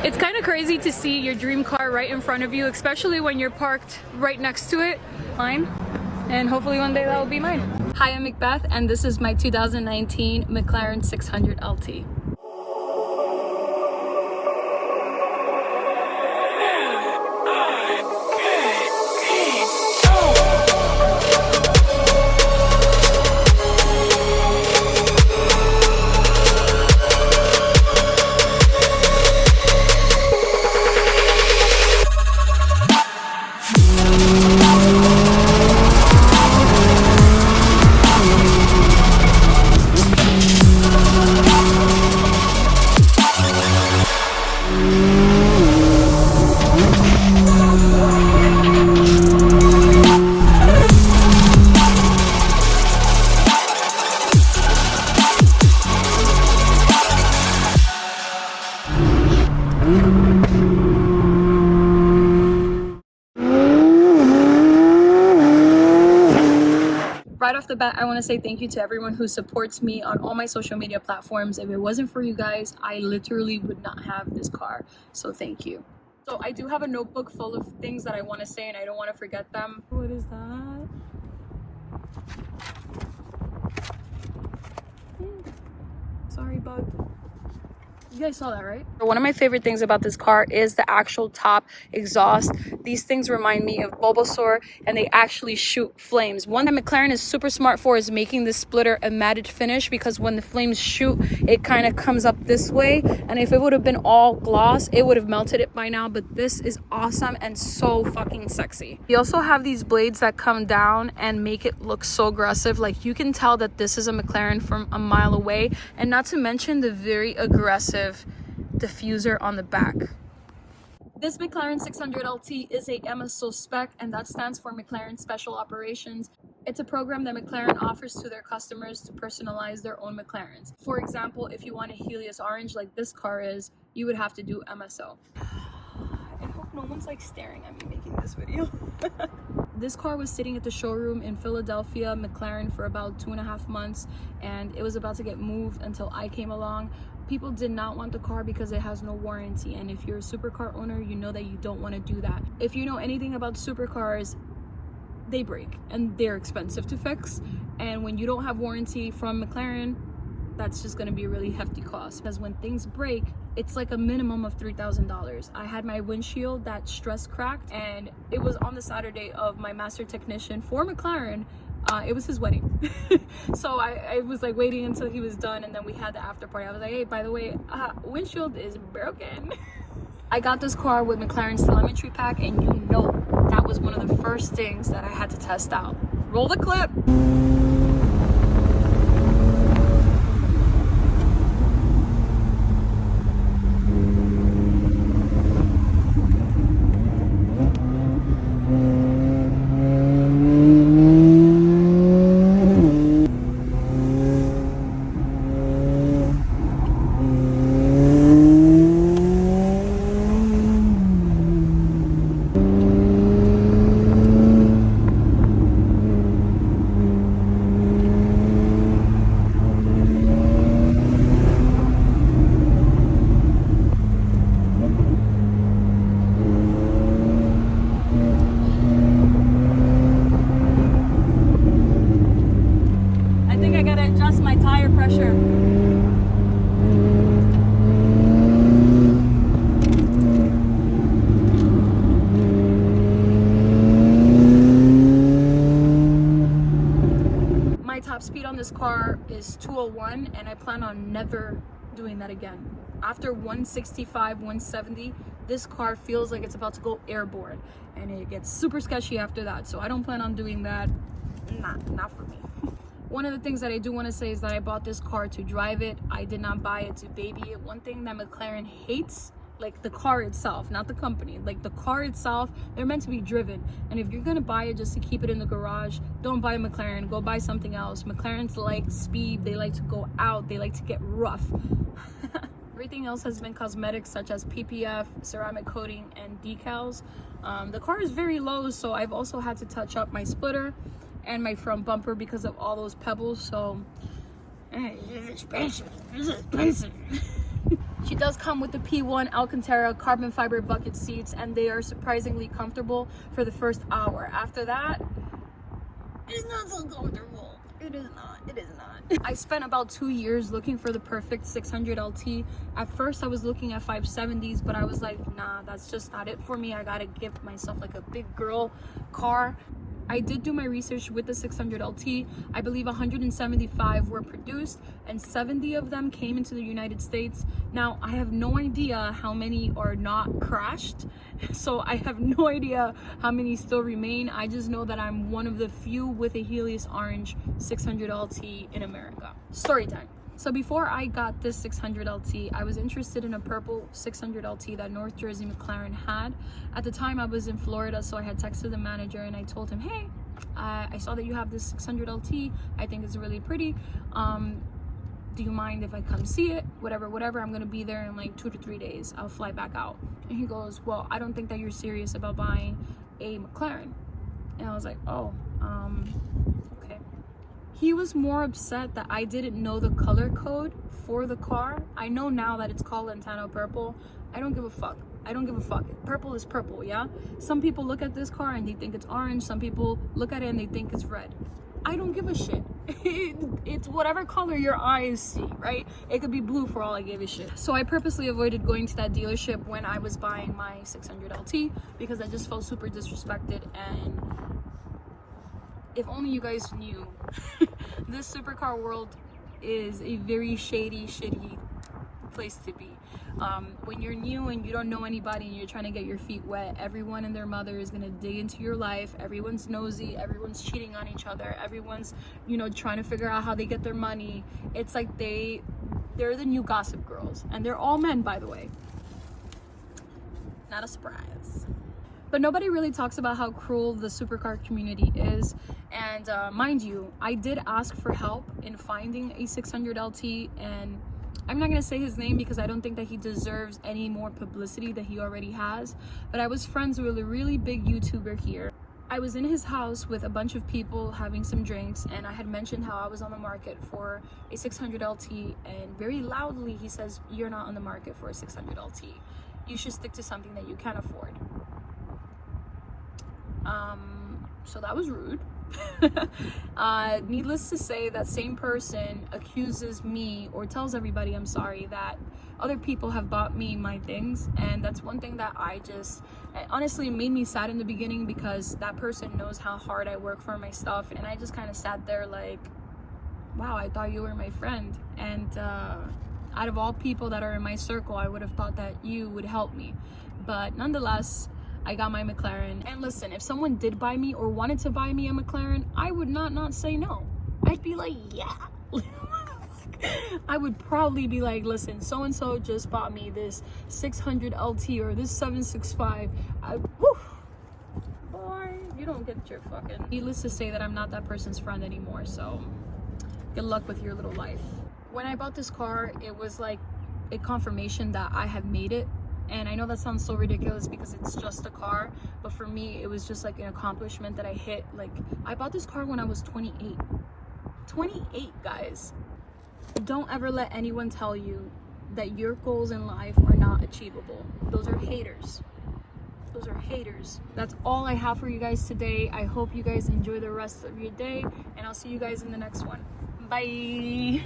It's kind of crazy to see your dream car right in front of you, especially when you're parked right next to it. Mine, and hopefully one day that will be mine. Hi, I'm Macbeth, and this is my 2019 Mclaren 600LT. Right off the bat, I want to say thank you to everyone who supports me on all my social media platforms. If it wasn't for you guys, I literally would not have this car. So thank you. So I do have a notebook full of things that I want to say and I don't want to forget them. What is that? Sorry, bug. You guys saw that, right? One of my favorite things about this car is the actual top exhaust. These things remind me of Bulbasaur, and they actually shoot flames. One that McLaren is super smart for is making this splitter a matted finish, because when the flames shoot, it kind of comes up this way. And if it would have been all gloss, it would have melted it by now. But this is awesome and so fucking sexy. You also have these blades that come down and make it look so aggressive. Like, you can tell that this is a McLaren from a mile away. And not to mention the very aggressive diffuser on the back. This Mclaren 600LT is a MSO spec, and that stands for McLaren Special Operations. It's a program that McLaren offers to their customers to personalize their own McLarens. For example, if you want a Helios orange like this car is, you would have to do MSO. I hope no one's like staring at me making this video. This car was sitting at the showroom in Philadelphia, McLaren, for about 2.5 months, and it was about to get moved until I came along. People did not want the car because it has no warranty, and if you're a supercar owner, you know that you don't want to do that. If you know anything about supercars, they break and they're expensive to fix, and when you don't have warranty from McLaren, that's just going to be a really hefty cost, because when things break, it's like a minimum of $3,000. I had my windshield that stress cracked, and it was on the Saturday of my master technician for McLaren. It was his wedding. So I was like waiting until he was done, and then we had the after party. I was like, hey, by the way, windshield is broken. I got this car with McLaren's telemetry pack, and you know that was one of the first things that I had to test out. Roll the clip. My tire pressure. My top speed on this car is 201, and I plan on never doing that again. After 165, 170, this car feels like it's about to go airborne, and it gets super sketchy after that. So I don't plan on doing that. Not for me. One of the things that I do want to say is that I bought this car to drive it. I did not buy it to baby it. One thing that McLaren hates, like the car itself, not the company, like the car itself, they're meant to be driven. And if you're gonna buy it just to keep it in the garage, don't buy a McLaren, go buy something else. McLarens like speed, they like to go out, they like to get rough. Everything else has been cosmetics, such as PPF, ceramic coating, and decals. The car is very low, so I've also had to touch up my splitter and my front bumper because of all those pebbles. So it's expensive. She does come with the P1 Alcantara carbon fiber bucket seats, and they are surprisingly comfortable for the first hour. After that, it's not so comfortable. It is not. It is not. I spent about 2 years looking for the perfect 600LT. At first, I was looking at 570s, but I was like, nah, that's just not it for me. I gotta give myself like a big girl car. I did do my research with the 600LT. I believe 175 were produced and 70 of them came into the United States. Now, I have no idea how many are not crashed. So I have no idea how many still remain. I just know that I'm one of the few with a Helios Orange 600LT in America. Story time. So before I got this 600LT, I was interested in a purple 600LT that North Jersey Mclaren had. At the time I was in Florida, so I had texted the manager and I told him, hey, I saw that you have this 600LT. I think it's really pretty. Do you mind if I come see it? Whatever, I'm gonna be there in like 2 to 3 days. I'll fly back out. And he goes, well, I don't think that you're serious about buying a Mclaren. And I was like, oh, okay. He was more upset that I didn't know the color code for the car. I know now that it's called Lantano Purple. I don't give a fuck. I don't give a fuck. Purple is purple, yeah? Some people look at this car and they think it's orange. Some people look at it and they think it's red. I don't give a shit. It's whatever color your eyes see, right? It could be blue for all I gave a shit. So I purposely avoided going to that dealership when I was buying my 600LT because I just felt super disrespected. And if only you guys knew, this supercar world is a very shady, shitty place to be. When you're new and you don't know anybody and you're trying to get your feet wet, everyone and their mother is gonna dig into your life. Everyone's nosy, everyone's cheating on each other, everyone's, you know, trying to figure out how they get their money. It's like they're the new Gossip Girls, and they're all men, by the way. Not a surprise. But nobody really talks about how cruel the supercar community is. And mind you, I did ask for help in finding a 600LT, and I'm not gonna say his name because I don't think that he deserves any more publicity that he already has. But I was friends with a really big YouTuber here. I was in his house with a bunch of people having some drinks, and I had mentioned how I was on the market for a 600LT, and very loudly he says, you're not on the market for a 600LT. You should stick to something that you can afford. So that was rude. Needless to say, that same person accuses me, or tells everybody, I'm sorry, that other people have bought me my things. And that's one thing that honestly, it made me sad in the beginning because that person knows how hard I work for my stuff. And I just kind of sat there like, wow, I thought you were my friend. And out of all people that are in my circle, I would have thought that you would help me. But nonetheless, I got my Mclaren. And listen, if someone did buy me or wanted to buy me a Mclaren, I would not say no. I'd be like, yeah. I would probably be like, listen, so-and-so just bought me this 600LT or this 765. Boy, you don't get your fucking... Needless to say that I'm not that person's friend anymore, so good luck with your little life. When I bought this car, it was like a confirmation that I have made it. And I know that sounds so ridiculous because it's just a car, but for me, it was just like an accomplishment that I hit. Like, I bought this car when I was 28. 28, guys. Don't ever let anyone tell you that your goals in life are not achievable. Those are haters. Those are haters. That's all I have for you guys today. I hope you guys enjoy the rest of your day, and I'll see you guys in the next one. Bye.